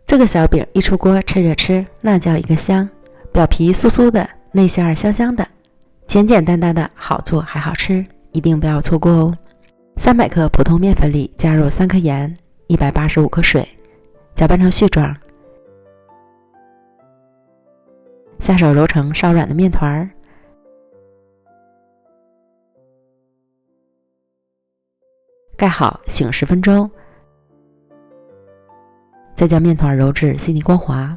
这个小饼一出锅趁热吃，那叫一个香，表皮酥酥的，内馅香香的，简简单单的，好做还好吃，一定不要错过哦。300克普通面粉里加入3克盐，185克水，搅拌成絮状，下手揉成稍软的面团，盖好醒10分钟，再将面团揉至细腻光滑。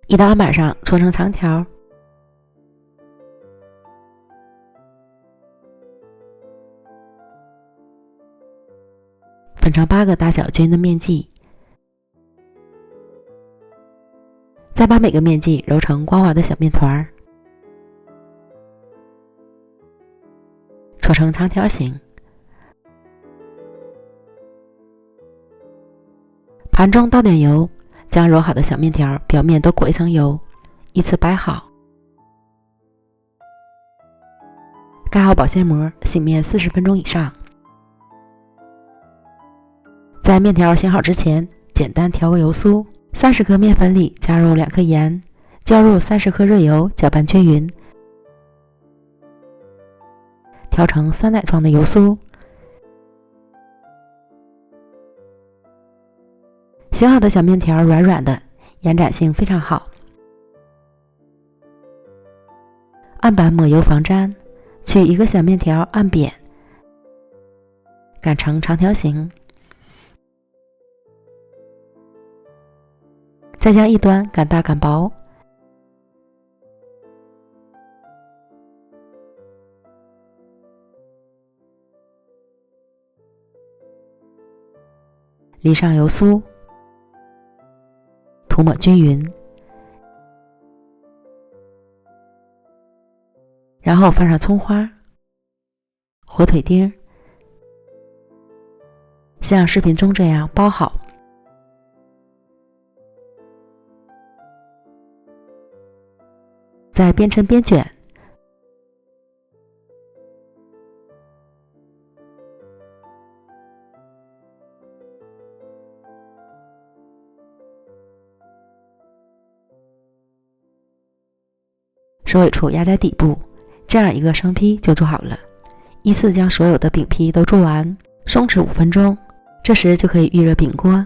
移到案板上搓成长条，粉成8个大小均匀的面剂，再把每个面剂揉成光滑的小面团，搓成长条形。盘中倒点油，将揉好的小面条表面都裹一层油，依次摆好。盖好保鲜膜，醒面40分钟以上。在面条醒好之前，简单调个油酥。30克面粉里加入2克盐，浇入30克热油，搅拌均匀，调成酸奶状的油酥。醒好的小面条软软的，延展性非常好。案板抹油防粘，取一个小面条按扁，擀成长条形，再将一端擀大擀薄，淋上油酥，涂抹均匀，然后放上葱花、火腿丁，像视频中这样包好。再边抻边卷，收尾处压在底部，这样一个生坯就做好了。依次将所有的饼坯都做完，松弛5分钟，这时就可以预热饼锅。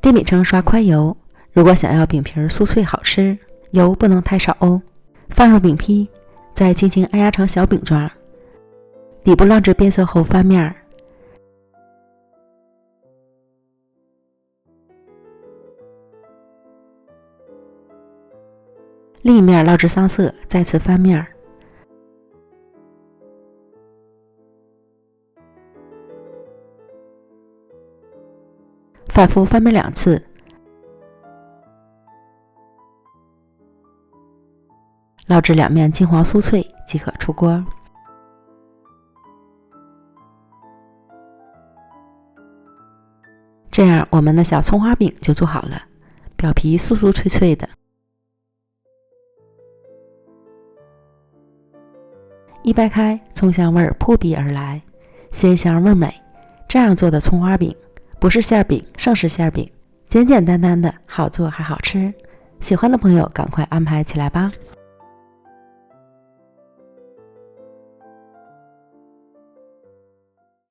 电饼铛刷宽油，如果想要饼皮酥脆好吃，油不能太少哦。放入饼坯，再轻轻按压成小饼状，底部烙至变色后翻面，另一面烙至上色，再次翻面，反复翻面2次，烙至两面金黄酥脆即可出锅。这样我们的小葱花饼就做好了，表皮酥酥脆脆的。一掰开，葱香味扑鼻而来，鲜香味美。这样做的葱花饼不是馅饼，胜似馅饼，简简单单的，好做还好吃。喜欢的朋友赶快安排起来吧。